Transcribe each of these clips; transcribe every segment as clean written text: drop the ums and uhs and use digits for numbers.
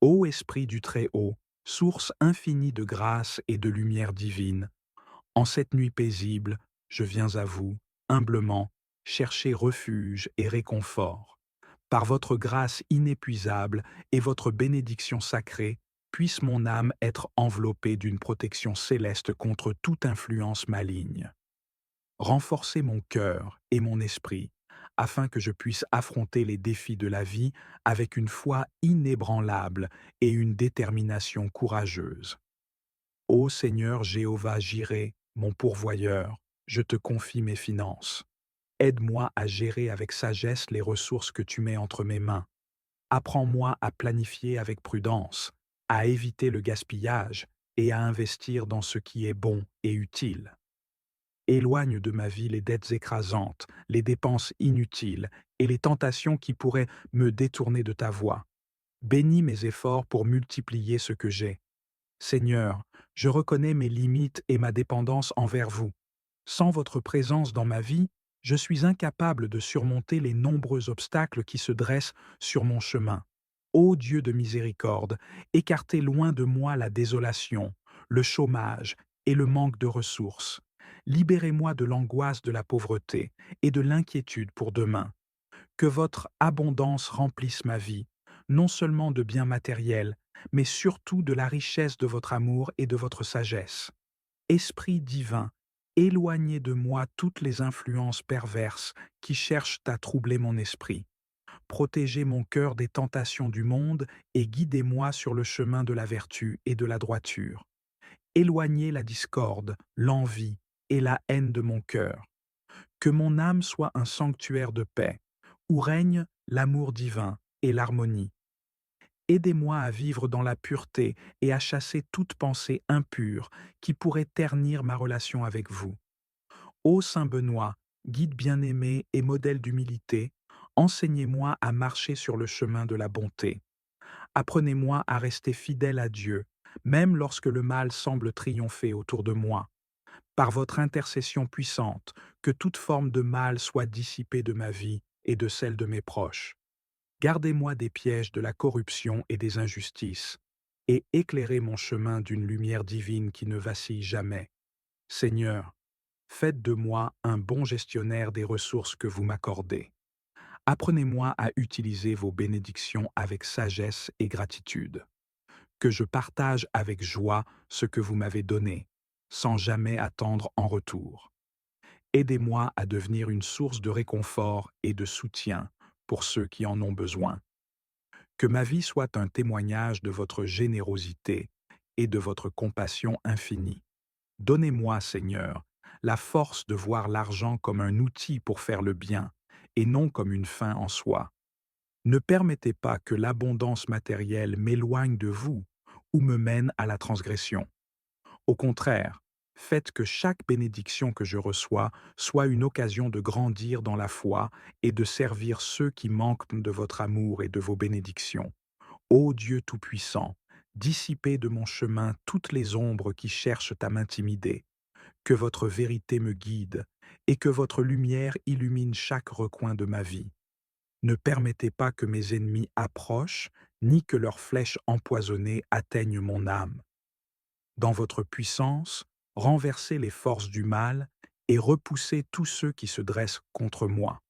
Ô Esprit du Très-Haut, source infinie de grâce et de lumière divine, en cette nuit paisible, je viens à vous, humblement, chercher refuge et réconfort. Par votre grâce inépuisable et votre bénédiction sacrée, puisse mon âme être enveloppée d'une protection céleste contre toute influence maligne. Renforcez mon cœur et mon esprit, afin que je puisse affronter les défis de la vie avec une foi inébranlable et une détermination courageuse. Ô Seigneur Jéhovah Jireh, mon pourvoyeur, je te confie mes finances. Aide-moi à gérer avec sagesse les ressources que tu mets entre mes mains. Apprends-moi à planifier avec prudence, à éviter le gaspillage et à investir dans ce qui est bon et utile. Éloigne de ma vie les dettes écrasantes, les dépenses inutiles et les tentations qui pourraient me détourner de ta voie. Bénis mes efforts pour multiplier ce que j'ai. Seigneur, je reconnais mes limites et ma dépendance envers vous. Sans votre présence dans ma vie, je suis incapable de surmonter les nombreux obstacles qui se dressent sur mon chemin. Ô Dieu de miséricorde, écartez loin de moi la désolation, le chômage et le manque de ressources. Libérez-moi de l'angoisse de la pauvreté et de l'inquiétude pour demain. Que votre abondance remplisse ma vie, non seulement de biens matériels, mais surtout de la richesse de votre amour et de votre sagesse. Esprit divin, éloignez de moi toutes les influences perverses qui cherchent à troubler mon esprit. Protégez mon cœur des tentations du monde et guidez-moi sur le chemin de la vertu et de la droiture. Éloignez la discorde, l'envie et la haine de mon cœur. Que mon âme soit un sanctuaire de paix, où règne l'amour divin et l'harmonie. Aidez-moi à vivre dans la pureté et à chasser toute pensée impure qui pourrait ternir ma relation avec vous. Ô Saint Benoît, guide bien-aimé et modèle d'humilité, enseignez-moi à marcher sur le chemin de la bonté. Apprenez-moi à rester fidèle à Dieu, même lorsque le mal semble triompher autour de moi. Par votre intercession puissante, que toute forme de mal soit dissipée de ma vie et de celle de mes proches. Gardez-moi des pièges de la corruption et des injustices, et éclairez mon chemin d'une lumière divine qui ne vacille jamais. Seigneur, faites de moi un bon gestionnaire des ressources que vous m'accordez. Apprenez-moi à utiliser vos bénédictions avec sagesse et gratitude. Que je partage avec joie ce que vous m'avez donné, sans jamais attendre en retour. Aidez-moi à devenir une source de réconfort et de soutien pour ceux qui en ont besoin. Que ma vie soit un témoignage de votre générosité et de votre compassion infinie. Donnez-moi, Seigneur, la force de voir l'argent comme un outil pour faire le bien et non comme une fin en soi. Ne permettez pas que l'abondance matérielle m'éloigne de vous ou me mène à la transgression. Au contraire, faites que chaque bénédiction que je reçois soit une occasion de grandir dans la foi et de servir ceux qui manquent de votre amour et de vos bénédictions. Ô Dieu Tout-Puissant, dissipez de mon chemin toutes les ombres qui cherchent à m'intimider. Que votre vérité me guide et que votre lumière illumine chaque recoin de ma vie. Ne permettez pas que mes ennemis approchent, ni que leurs flèches empoisonnées atteignent mon âme. Dans votre puissance, renversez les forces du mal et repoussez tous ceux qui se dressent contre moi.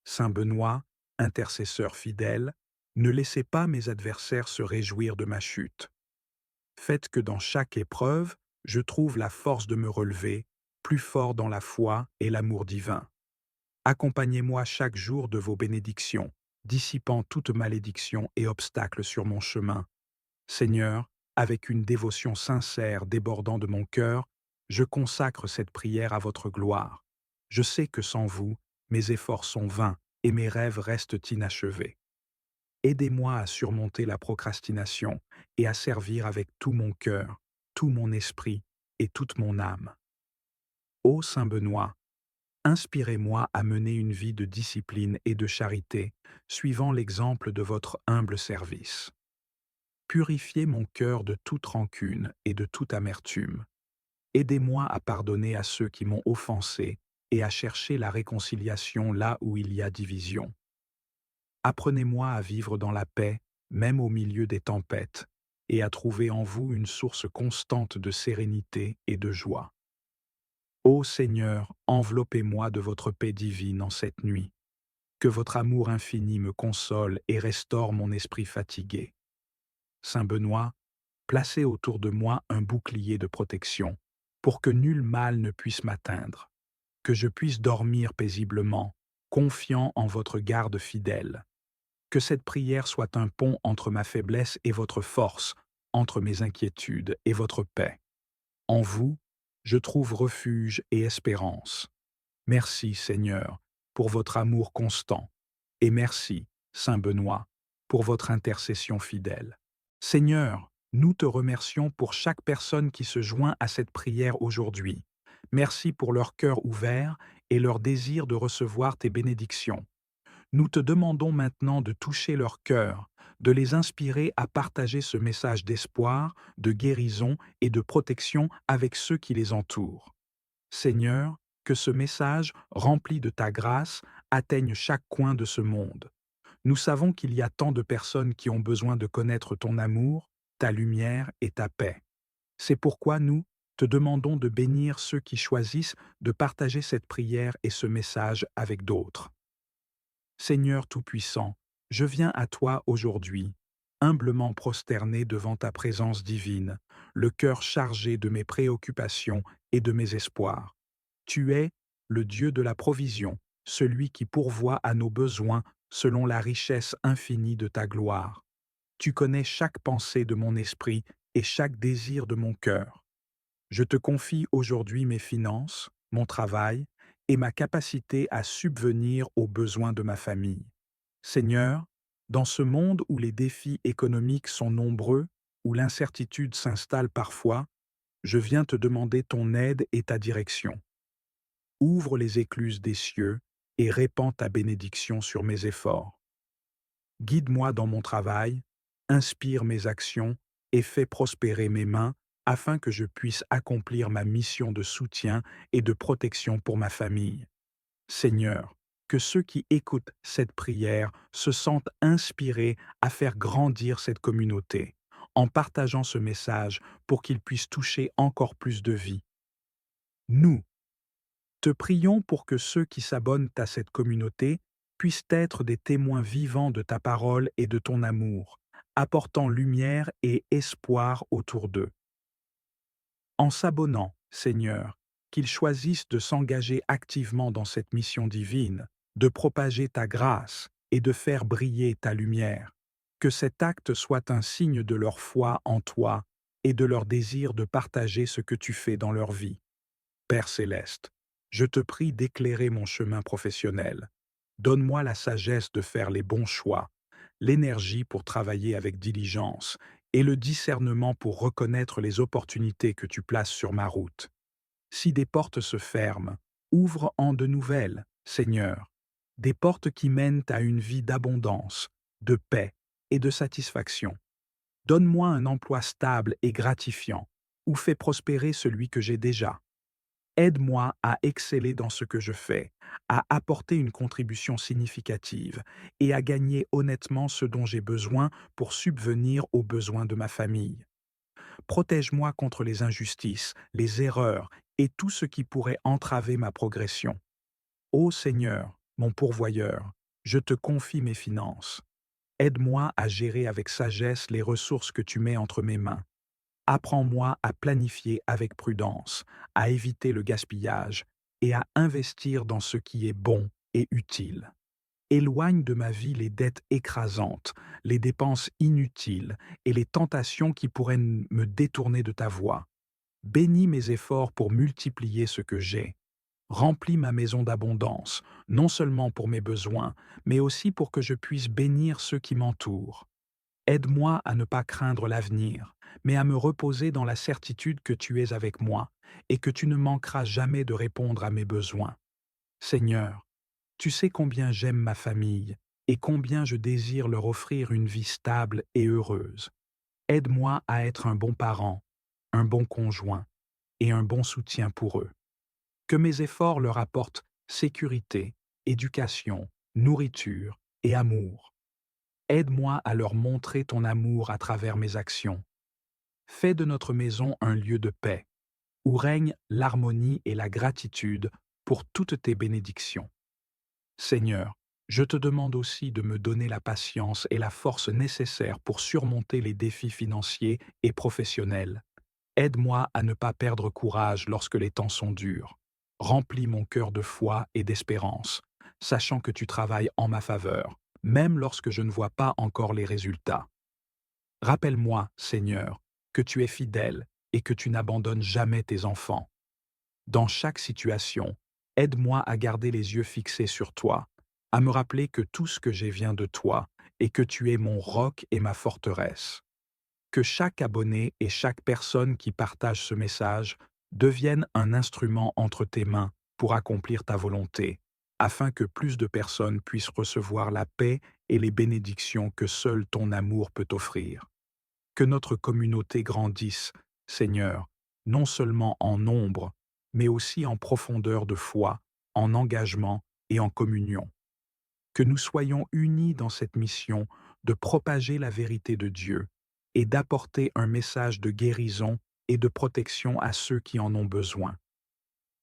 Saint Benoît, intercesseur fidèle, ne laissez pas mes adversaires se réjouir de ma chute. Faites que dans chaque épreuve, je trouve la force de me relever, plus fort dans la foi et l'amour divin. Accompagnez-moi chaque jour de vos bénédictions, dissipant toute malédiction et obstacle sur mon chemin. Seigneur, avec une dévotion sincère débordant de mon cœur, je consacre cette prière à votre gloire. Je sais que sans vous, mes efforts sont vains et mes rêves restent inachevés. Aidez-moi à surmonter la procrastination et à servir avec tout mon cœur, tout mon esprit et toute mon âme. Ô Saint Benoît, inspirez-moi à mener une vie de discipline et de charité, suivant l'exemple de votre humble service. Purifiez mon cœur de toute rancune et de toute amertume. Aidez-moi à pardonner à ceux qui m'ont offensé et à chercher la réconciliation là où il y a division. Apprenez-moi à vivre dans la paix, même au milieu des tempêtes, et à trouver en vous une source constante de sérénité et de joie. Ô Seigneur, enveloppez-moi de votre paix divine en cette nuit. Que votre amour infini me console et restaure mon esprit fatigué. Saint Benoît, placez autour de moi un bouclier de protection, pour que nul mal ne puisse m'atteindre, que je puisse dormir paisiblement, confiant en votre garde fidèle. Que cette prière soit un pont entre ma faiblesse et votre force, entre mes inquiétudes et votre paix. En vous, je trouve refuge et espérance. Merci, Seigneur, pour votre amour constant, et merci, Saint Benoît, pour votre intercession fidèle. Seigneur, nous te remercions pour chaque personne qui se joint à cette prière aujourd'hui. Merci pour leur cœur ouvert et leur désir de recevoir tes bénédictions. Nous te demandons maintenant de toucher leur cœur, de les inspirer à partager ce message d'espoir, de guérison et de protection avec ceux qui les entourent. Seigneur, que ce message, rempli de ta grâce, atteigne chaque coin de ce monde. Nous savons qu'il y a tant de personnes qui ont besoin de connaître ton amour, ta lumière et ta paix. C'est pourquoi nous te demandons de bénir ceux qui choisissent de partager cette prière et ce message avec d'autres. Seigneur Tout-Puissant, je viens à toi aujourd'hui, humblement prosterné devant ta présence divine, le cœur chargé de mes préoccupations et de mes espoirs. Tu es le Dieu de la provision, celui qui pourvoit à nos besoins selon la richesse infinie de ta gloire. Tu connais chaque pensée de mon esprit et chaque désir de mon cœur. Je te confie aujourd'hui mes finances, mon travail et ma capacité à subvenir aux besoins de ma famille. Seigneur, dans ce monde où les défis économiques sont nombreux, où l'incertitude s'installe parfois, je viens te demander ton aide et ta direction. Ouvre les écluses des cieux et répands ta bénédiction sur mes efforts. Guide-moi dans mon travail, inspire mes actions et fais prospérer mes mains afin que je puisse accomplir ma mission de soutien et de protection pour ma famille. Seigneur, que ceux qui écoutent cette prière se sentent inspirés à faire grandir cette communauté, en partageant ce message pour qu'il puisse toucher encore plus de vies. Nous, te prions pour que ceux qui s'abonnent à cette communauté puissent être des témoins vivants de ta parole et de ton amour, apportant lumière et espoir autour d'eux. En s'abonnant, Seigneur, qu'ils choisissent de s'engager activement dans cette mission divine, de propager ta grâce et de faire briller ta lumière. Que cet acte soit un signe de leur foi en toi et de leur désir de partager ce que tu fais dans leur vie. Père céleste, je te prie d'éclairer mon chemin professionnel. Donne-moi la sagesse de faire les bons choix, l'énergie pour travailler avec diligence et le discernement pour reconnaître les opportunités que tu places sur ma route. Si des portes se ferment, ouvre-en de nouvelles, Seigneur, des portes qui mènent à une vie d'abondance, de paix et de satisfaction. Donne-moi un emploi stable et gratifiant, ou fais prospérer celui que j'ai déjà. Aide-moi à exceller dans ce que je fais, à apporter une contribution significative et à gagner honnêtement ce dont j'ai besoin pour subvenir aux besoins de ma famille. Protège-moi contre les injustices, les erreurs et tout ce qui pourrait entraver ma progression. Ô Seigneur, mon pourvoyeur, je te confie mes finances. Aide-moi à gérer avec sagesse les ressources que tu mets entre mes mains. Apprends-moi à planifier avec prudence, à éviter le gaspillage et à investir dans ce qui est bon et utile. Éloigne de ma vie les dettes écrasantes, les dépenses inutiles et les tentations qui pourraient me détourner de ta voie. Bénis mes efforts pour multiplier ce que j'ai. Remplis ma maison d'abondance, non seulement pour mes besoins, mais aussi pour que je puisse bénir ceux qui m'entourent. Aide-moi à ne pas craindre l'avenir, mais à me reposer dans la certitude que tu es avec moi et que tu ne manqueras jamais de répondre à mes besoins. Seigneur, tu sais combien j'aime ma famille et combien je désire leur offrir une vie stable et heureuse. Aide-moi à être un bon parent, un bon conjoint et un bon soutien pour eux. Que mes efforts leur apportent sécurité, éducation, nourriture et amour. Aide-moi à leur montrer ton amour à travers mes actions. Fais de notre maison un lieu de paix, où règne l'harmonie et la gratitude pour toutes tes bénédictions. Seigneur, je te demande aussi de me donner la patience et la force nécessaires pour surmonter les défis financiers et professionnels. Aide-moi à ne pas perdre courage lorsque les temps sont durs. Remplis mon cœur de foi et d'espérance, sachant que tu travailles en ma faveur, même lorsque je ne vois pas encore les résultats. Rappelle-moi, Seigneur, que tu es fidèle et que tu n'abandonnes jamais tes enfants. Dans chaque situation, aide-moi à garder les yeux fixés sur toi, à me rappeler que tout ce que j'ai vient de toi et que tu es mon roc et ma forteresse. Que chaque abonné et chaque personne qui partage ce message devienne un instrument entre tes mains pour accomplir ta volonté, afin que plus de personnes puissent recevoir la paix et les bénédictions que seul ton amour peut offrir. Que notre communauté grandisse, Seigneur, non seulement en nombre, mais aussi en profondeur de foi, en engagement et en communion. Que nous soyons unis dans cette mission de propager la vérité de Dieu et d'apporter un message de guérison et de protection à ceux qui en ont besoin.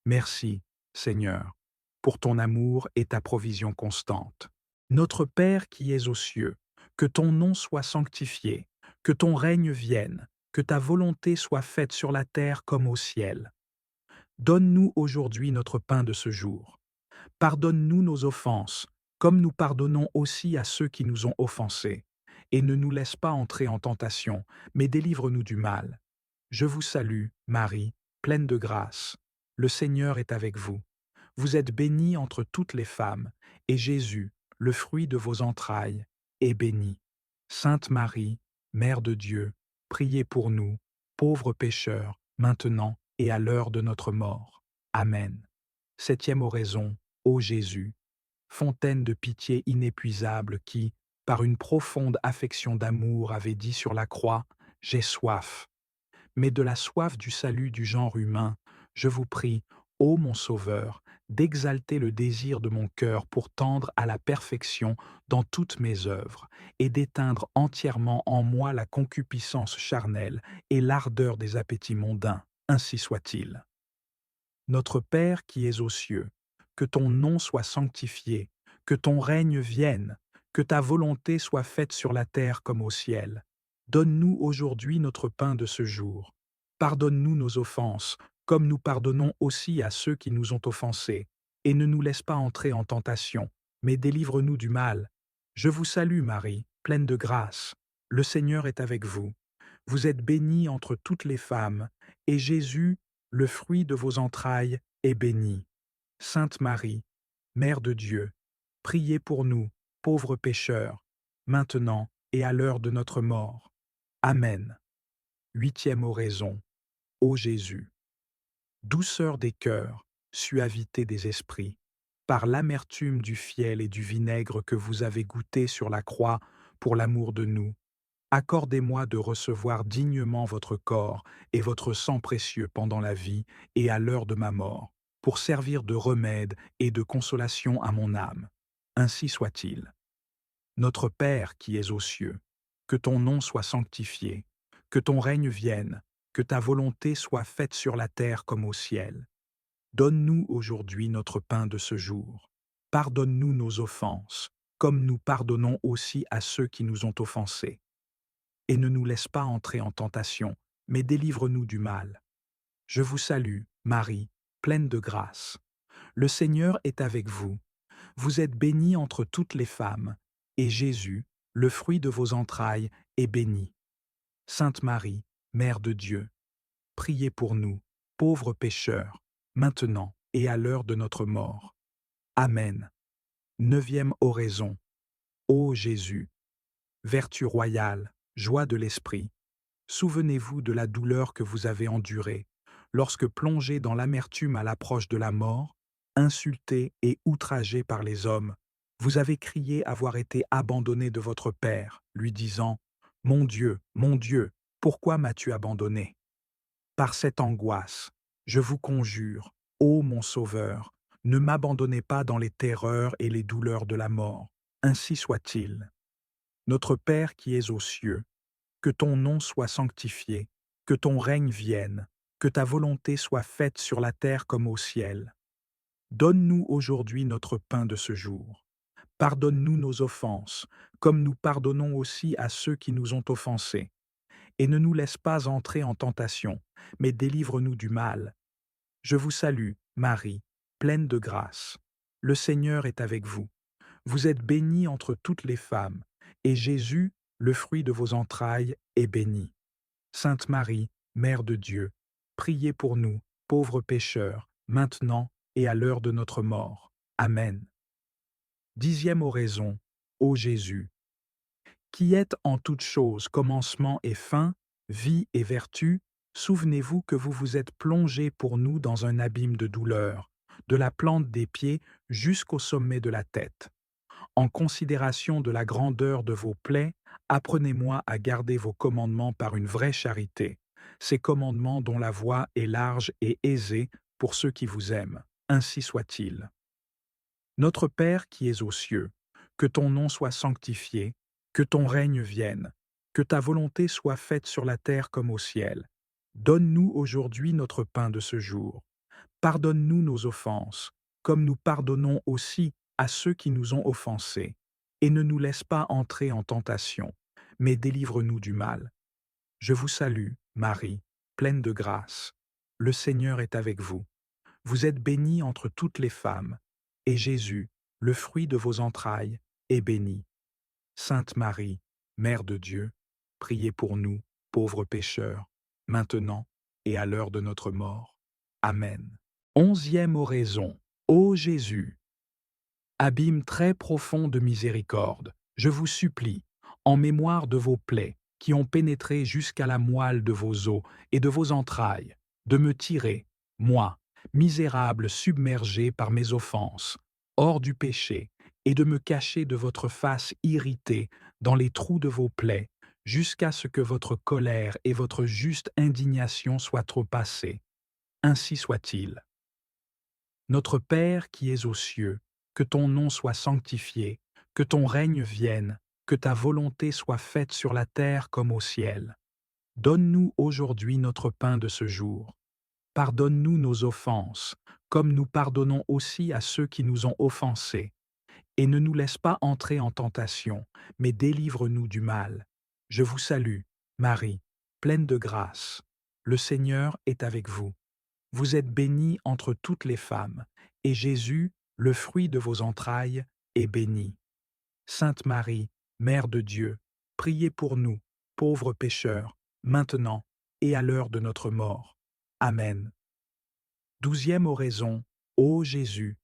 Merci, Seigneur, pour ton amour et ta provision constante. Notre Père qui es aux cieux, que ton nom soit sanctifié, que ton règne vienne, que ta volonté soit faite sur la terre comme au ciel. Donne-nous aujourd'hui notre pain de ce jour. Pardonne-nous nos offenses, comme nous pardonnons aussi à ceux qui nous ont offensés. Et ne nous laisse pas entrer en tentation, mais délivre-nous du mal. Je vous salue, Marie, pleine de grâce. Le Seigneur est avec vous. Vous êtes bénie entre toutes les femmes, et Jésus, le fruit de vos entrailles, est béni. Sainte Marie, Mère de Dieu, priez pour nous, pauvres pécheurs, maintenant et à l'heure de notre mort. Amen. Septième oraison, ô Jésus, fontaine de pitié inépuisable qui, par une profonde affection d'amour, avait dit sur la croix, j'ai soif. Mais de la soif du salut du genre humain, je vous prie, ô mon Sauveur, d'exalter le désir de mon cœur pour tendre à la perfection dans toutes mes œuvres, et d'éteindre entièrement en moi la concupiscence charnelle et l'ardeur des appétits mondains, ainsi soit-il. Notre Père qui es aux cieux, que ton nom soit sanctifié, que ton règne vienne, que ta volonté soit faite sur la terre comme au ciel. Donne-nous aujourd'hui notre pain de ce jour. Pardonne-nous nos offenses, comme nous pardonnons aussi à ceux qui nous ont offensés, et ne nous laisse pas entrer en tentation, mais délivre-nous du mal. Je vous salue Marie, pleine de grâce. Le Seigneur est avec vous. Vous êtes bénie entre toutes les femmes, et Jésus, le fruit de vos entrailles, est béni. Sainte Marie, Mère de Dieu, priez pour nous, pauvres pécheurs, maintenant et à l'heure de notre mort. Amen. Huitième oraison. Ô Jésus, douceur des cœurs, suavité des esprits, par l'amertume du fiel et du vinaigre que vous avez goûté sur la croix pour l'amour de nous, accordez-moi de recevoir dignement votre corps et votre sang précieux pendant la vie et à l'heure de ma mort, pour servir de remède et de consolation à mon âme. Ainsi soit-il. Notre Père qui es aux cieux, que ton nom soit sanctifié, que ton règne vienne, que ta volonté soit faite sur la terre comme au ciel. Donne-nous aujourd'hui notre pain de ce jour. Pardonne-nous nos offenses, comme nous pardonnons aussi à ceux qui nous ont offensés. Et ne nous laisse pas entrer en tentation, mais délivre-nous du mal. Je vous salue, Marie, pleine de grâce. Le Seigneur est avec vous. Vous êtes bénie entre toutes les femmes, et Jésus, le fruit de vos entrailles, est béni. Sainte Marie, Mère de Dieu, priez pour nous, pauvres pécheurs, maintenant et à l'heure de notre mort. Amen. Neuvième oraison. Ô Jésus, vertu royale, joie de l'esprit, souvenez-vous de la douleur que vous avez endurée, lorsque plongé dans l'amertume à l'approche de la mort, insulté et outragé par les hommes, vous avez crié avoir été abandonné de votre Père, lui disant « mon Dieu, pourquoi m'as-tu abandonné ?» Par cette angoisse, je vous conjure, ô mon Sauveur, ne m'abandonnez pas dans les terreurs et les douleurs de la mort, ainsi soit-il. Notre Père qui es aux cieux, que ton nom soit sanctifié, que ton règne vienne, que ta volonté soit faite sur la terre comme au ciel. Donne-nous aujourd'hui notre pain de ce jour. Pardonne-nous nos offenses, comme nous pardonnons aussi à ceux qui nous ont offensés. Et ne nous laisse pas entrer en tentation, mais délivre-nous du mal. Je vous salue, Marie, pleine de grâce. Le Seigneur est avec vous. Vous êtes bénie entre toutes les femmes, et Jésus, le fruit de vos entrailles, est béni. Sainte Marie, Mère de Dieu, priez pour nous, pauvres pécheurs, maintenant et à l'heure de notre mort. Amen. Dixième oraison, ô Jésus, qui êtes en toutes choses commencement et fin, vie et vertu, souvenez-vous que vous vous êtes plongé pour nous dans un abîme de douleur, de la plante des pieds jusqu'au sommet de la tête. En considération de la grandeur de vos plaies, apprenez-moi à garder vos commandements par une vraie charité, ces commandements dont la voie est large et aisée pour ceux qui vous aiment. Ainsi soit-il. Notre Père qui es aux cieux, que ton nom soit sanctifié, que ton règne vienne, que ta volonté soit faite sur la terre comme au ciel. Donne-nous aujourd'hui notre pain de ce jour. Pardonne-nous nos offenses, comme nous pardonnons aussi à ceux qui nous ont offensés, et ne nous laisse pas entrer en tentation, mais délivre-nous du mal. Je vous salue, Marie, pleine de grâce. Le Seigneur est avec vous. Vous êtes bénie entre toutes les femmes, et Jésus, le fruit de vos entrailles, est béni. Sainte Marie, Mère de Dieu, priez pour nous, pauvres pécheurs, maintenant et à l'heure de notre mort. Amen. Onzième oraison. Ô Jésus, abîme très profond de miséricorde, je vous supplie, en mémoire de vos plaies, qui ont pénétré jusqu'à la moelle de vos os et de vos entrailles, de me tirer, moi, misérable submergé par mes offenses, hors du péché, et de me cacher de votre face irritée dans les trous de vos plaies, jusqu'à ce que votre colère et votre juste indignation soient trop passées. Ainsi soit-il. Notre Père qui es aux cieux, que ton nom soit sanctifié, que ton règne vienne, que ta volonté soit faite sur la terre comme au ciel. Donne-nous aujourd'hui notre pain de ce jour. Pardonne-nous nos offenses, comme nous pardonnons aussi à ceux qui nous ont offensés. Et ne nous laisse pas entrer en tentation, mais délivre-nous du mal. Je vous salue, Marie, pleine de grâce. Le Seigneur est avec vous. Vous êtes bénie entre toutes les femmes, et Jésus, le fruit de vos entrailles, est béni. Sainte Marie, Mère de Dieu, priez pour nous, pauvres pécheurs, maintenant et à l'heure de notre mort. Amen. Douzième oraison, ô Jésus,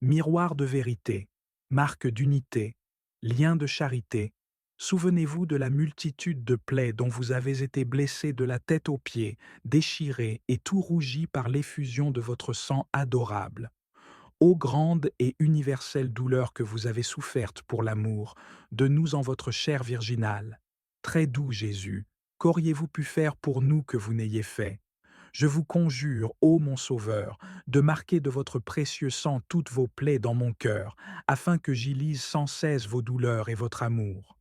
miroir de vérité, marque d'unité, lien de charité, souvenez-vous de la multitude de plaies dont vous avez été blessés de la tête aux pieds, déchirés et tout rougis par l'effusion de votre sang adorable. Ô grande et universelle douleur que vous avez soufferte pour l'amour, de nous en votre chair virginale. Très doux Jésus, qu'auriez-vous pu faire pour nous que vous n'ayez fait? Je vous conjure, ô mon Sauveur, de marquer de votre précieux sang toutes vos plaies dans mon cœur, afin que j'y lise sans cesse vos douleurs et votre amour.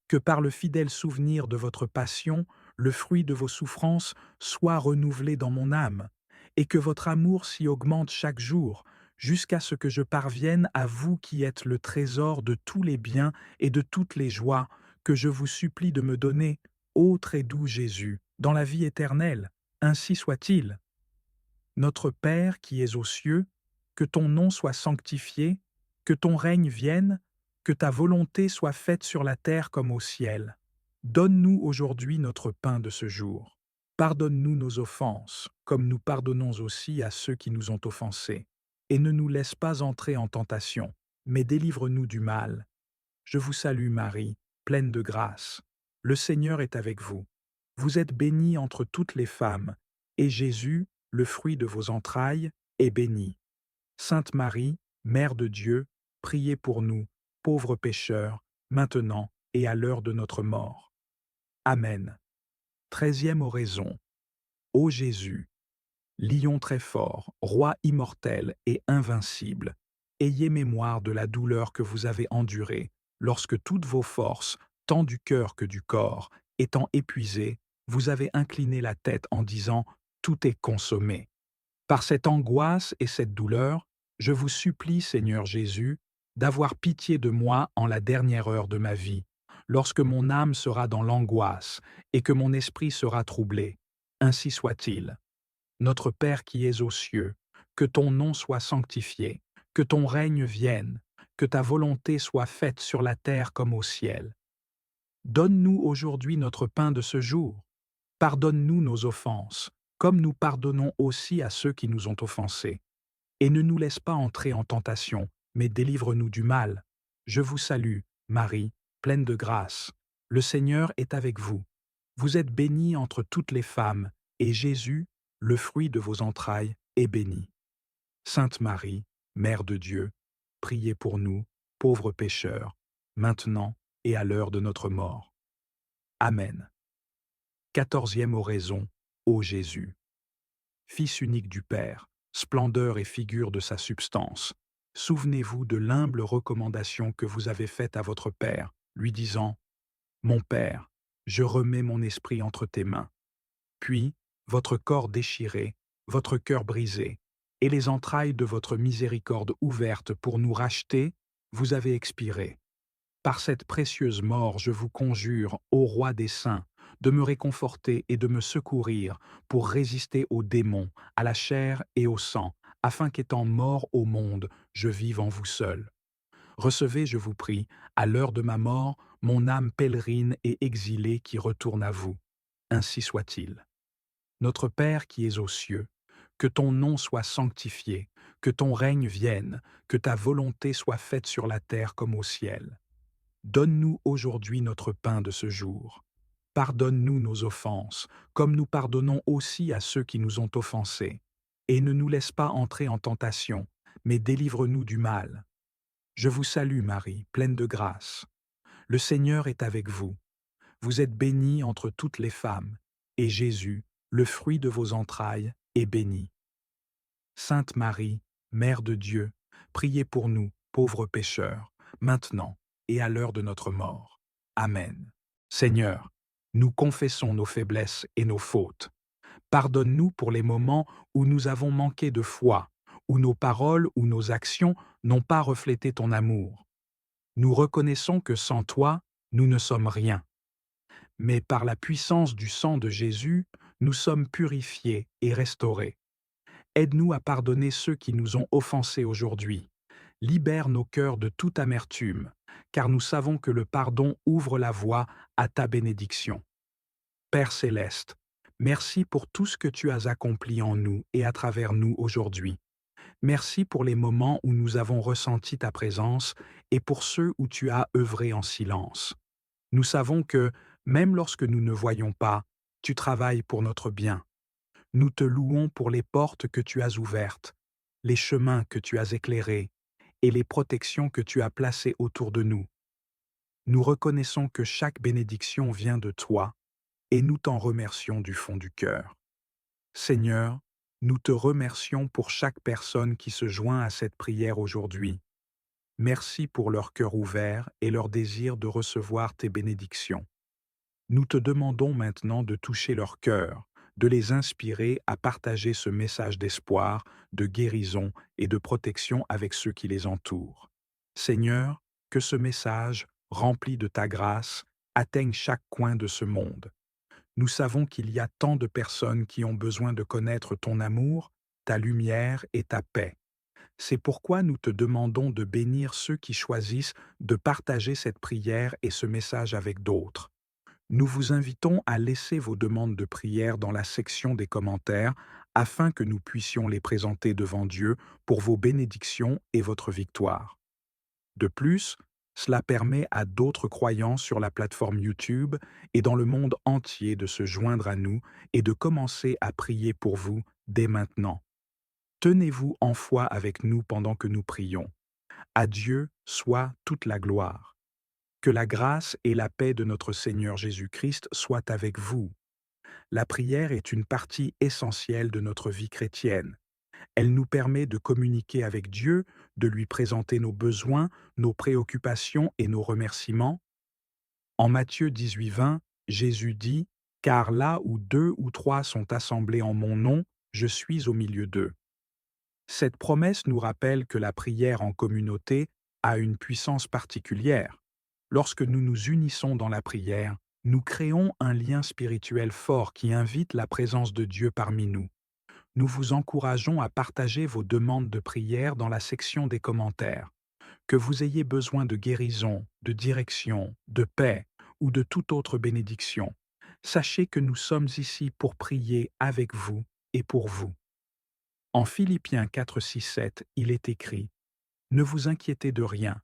Que par le fidèle souvenir de votre passion, le fruit de vos souffrances soit renouvelé dans mon âme, et que votre amour s'y augmente chaque jour, jusqu'à ce que je parvienne à vous qui êtes le trésor de tous les biens et de toutes les joies que je vous supplie de me donner, ô très doux Jésus, dans la vie éternelle. Ainsi soit-il. Notre Père qui es aux cieux, que ton nom soit sanctifié, que ton règne vienne, que ta volonté soit faite sur la terre comme au ciel. Donne-nous aujourd'hui notre pain de ce jour. Pardonne-nous nos offenses, comme nous pardonnons aussi à ceux qui nous ont offensés. Et ne nous laisse pas entrer en tentation, mais délivre-nous du mal. Je vous salue Marie, pleine de grâce. Le Seigneur est avec vous. Vous êtes bénie entre toutes les femmes, et Jésus, le fruit de vos entrailles, est béni. Sainte Marie, Mère de Dieu, priez pour nous, pauvres pécheurs, maintenant et à l'heure de notre mort. Amen. Treizième oraison. Ô Jésus, lion très fort, roi immortel et invincible, ayez mémoire de la douleur que vous avez endurée, lorsque toutes vos forces, tant du cœur que du corps, étant épuisées, vous avez incliné la tête en disant « Tout est consommé ». Par cette angoisse et cette douleur, je vous supplie, Seigneur Jésus, d'avoir pitié de moi en la dernière heure de ma vie, lorsque mon âme sera dans l'angoisse et que mon esprit sera troublé. Ainsi soit-il. Notre Père qui es aux cieux, que ton nom soit sanctifié, que ton règne vienne, que ta volonté soit faite sur la terre comme au ciel. Donne-nous aujourd'hui notre pain de ce jour. Pardonne-nous nos offenses, comme nous pardonnons aussi à ceux qui nous ont offensés. Et ne nous laisse pas entrer en tentation, mais délivre-nous du mal. Je vous salue, Marie, pleine de grâce. Le Seigneur est avec vous. Vous êtes bénie entre toutes les femmes, et Jésus, le fruit de vos entrailles, est béni. Sainte Marie, Mère de Dieu, priez pour nous, pauvres pécheurs, maintenant et à l'heure de notre mort. Amen. 14e oraison, ô Jésus. Fils unique du Père, splendeur et figure de sa substance, souvenez-vous de l'humble recommandation que vous avez faite à votre Père, lui disant « Mon Père, je remets mon esprit entre tes mains. » Puis, votre corps déchiré, votre cœur brisé, et les entrailles de votre miséricorde ouvertes pour nous racheter, vous avez expiré. Par cette précieuse mort, je vous conjure, ô Roi des saints, de me réconforter et de me secourir pour résister aux démons, à la chair et au sang, afin qu'étant mort au monde, je vive en vous seul. Recevez, je vous prie, à l'heure de ma mort, mon âme pèlerine et exilée qui retourne à vous. Ainsi soit-il. Notre Père qui es aux cieux, que ton nom soit sanctifié, que ton règne vienne, que ta volonté soit faite sur la terre comme au ciel. Donne-nous aujourd'hui notre pain de ce jour. Pardonne-nous nos offenses, comme nous pardonnons aussi à ceux qui nous ont offensés. Et ne nous laisse pas entrer en tentation, mais délivre-nous du mal. Je vous salue Marie, pleine de grâce. Le Seigneur est avec vous. Vous êtes bénie entre toutes les femmes, et Jésus, le fruit de vos entrailles, est béni. Sainte Marie, Mère de Dieu, priez pour nous, pauvres pécheurs, maintenant et à l'heure de notre mort. Amen. Seigneur, nous confessons nos faiblesses et nos fautes. Pardonne-nous pour les moments où nous avons manqué de foi, où nos paroles ou nos actions n'ont pas reflété ton amour. Nous reconnaissons que sans toi, nous ne sommes rien. Mais par la puissance du sang de Jésus, nous sommes purifiés et restaurés. Aide-nous à pardonner ceux qui nous ont offensés aujourd'hui. Libère nos cœurs de toute amertume, car nous savons que le pardon ouvre la voie à ta bénédiction. Père céleste, merci pour tout ce que tu as accompli en nous et à travers nous aujourd'hui. Merci pour les moments où nous avons ressenti ta présence et pour ceux où tu as œuvré en silence. Nous savons que, même lorsque nous ne voyons pas, tu travailles pour notre bien. Nous te louons pour les portes que tu as ouvertes, les chemins que tu as éclairés et les protections que tu as placées autour de nous. Nous reconnaissons que chaque bénédiction vient de toi et nous t'en remercions du fond du cœur. Seigneur, nous te remercions pour chaque personne qui se joint à cette prière aujourd'hui. Merci pour leur cœur ouvert et leur désir de recevoir tes bénédictions. Nous te demandons maintenant de toucher leur cœur, de les inspirer à partager ce message d'espoir, de guérison et de protection avec ceux qui les entourent. Seigneur, que ce message, rempli de ta grâce, atteigne chaque coin de ce monde. Nous savons qu'il y a tant de personnes qui ont besoin de connaître ton amour, ta lumière et ta paix. C'est pourquoi nous te demandons de bénir ceux qui choisissent de partager cette prière et ce message avec d'autres. Nous vous invitons à laisser vos demandes de prière dans la section des commentaires afin que nous puissions les présenter devant Dieu pour vos bénédictions et votre victoire. De plus, cela permet à d'autres croyants sur la plateforme YouTube et dans le monde entier de se joindre à nous et de commencer à prier pour vous dès maintenant. Tenez-vous en foi avec nous pendant que nous prions. À Dieu soit toute la gloire. Que la grâce et la paix de notre Seigneur Jésus-Christ soient avec vous. La prière est une partie essentielle de notre vie chrétienne. Elle nous permet de communiquer avec Dieu, de lui présenter nos besoins, nos préoccupations et nos remerciements. En Matthieu 18:20, Jésus dit: Car là où deux ou trois sont assemblés en mon nom, je suis au milieu d'eux. Cette promesse nous rappelle que la prière en communauté a une puissance particulière. Lorsque nous nous unissons dans la prière, nous créons un lien spirituel fort qui invite la présence de Dieu parmi nous. Nous vous encourageons à partager vos demandes de prière dans la section des commentaires. Que vous ayez besoin de guérison, de direction, de paix ou de toute autre bénédiction, sachez que nous sommes ici pour prier avec vous et pour vous. En Philippiens 4, 6, 7, il est écrit: Ne vous inquiétez de rien,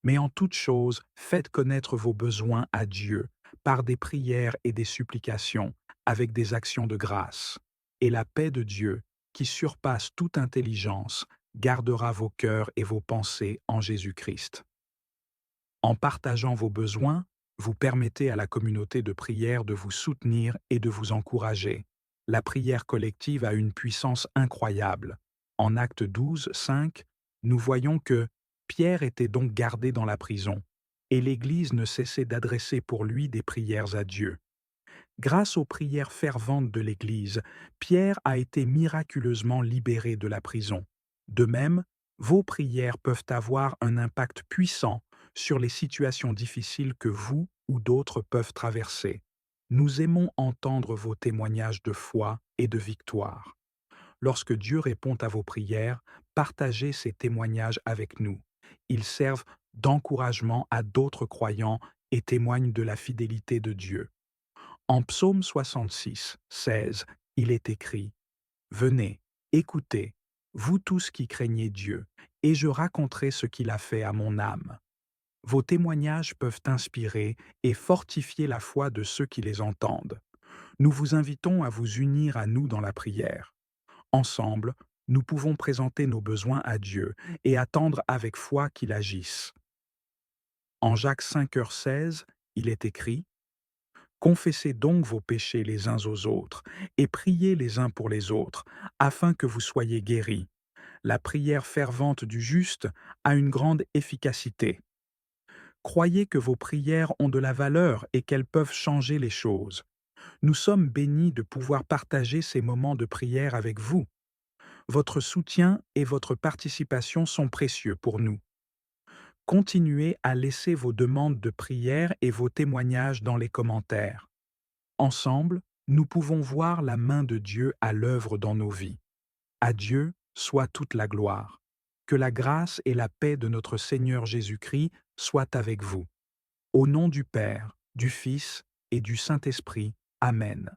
mais en toute chose, faites connaître vos besoins à Dieu par des prières et des supplications, avec des actions de grâce. Et la paix de Dieu, qui surpasse toute intelligence, gardera vos cœurs et vos pensées en Jésus-Christ. En partageant vos besoins, vous permettez à la communauté de prière de vous soutenir et de vous encourager. La prière collective a une puissance incroyable. En Actes 12, 5, nous voyons que Pierre était donc gardé dans la prison, et l'Église ne cessait d'adresser pour lui des prières à Dieu. Grâce aux prières ferventes de l'Église, Pierre a été miraculeusement libéré de la prison. De même, vos prières peuvent avoir un impact puissant sur les situations difficiles que vous ou d'autres peuvent traverser. Nous aimons entendre vos témoignages de foi et de victoire. Lorsque Dieu répond à vos prières, partagez ces témoignages avec nous. Ils servent d'encouragement à d'autres croyants et témoignent de la fidélité de Dieu. En Psaume 66, 16, il est écrit: Venez, écoutez, vous tous qui craignez Dieu, et je raconterai ce qu'il a fait à mon âme. Vos témoignages peuvent inspirer et fortifier la foi de ceux qui les entendent. Nous vous invitons à vous unir à nous dans la prière. Ensemble, nous pouvons présenter nos besoins à Dieu et attendre avec foi qu'il agisse. En Jacques 5h16, il est écrit: Confessez donc vos péchés les uns aux autres et priez les uns pour les autres, afin que vous soyez guéris. La prière fervente du juste a une grande efficacité. Croyez que vos prières ont de la valeur et qu'elles peuvent changer les choses. Nous sommes bénis de pouvoir partager ces moments de prière avec vous. Votre soutien et votre participation sont précieux pour nous. Continuez à laisser vos demandes de prière et vos témoignages dans les commentaires. Ensemble, nous pouvons voir la main de Dieu à l'œuvre dans nos vies. À Dieu soit toute la gloire. Que la grâce et la paix de notre Seigneur Jésus-Christ soient avec vous. Au nom du Père, du Fils et du Saint-Esprit. Amen.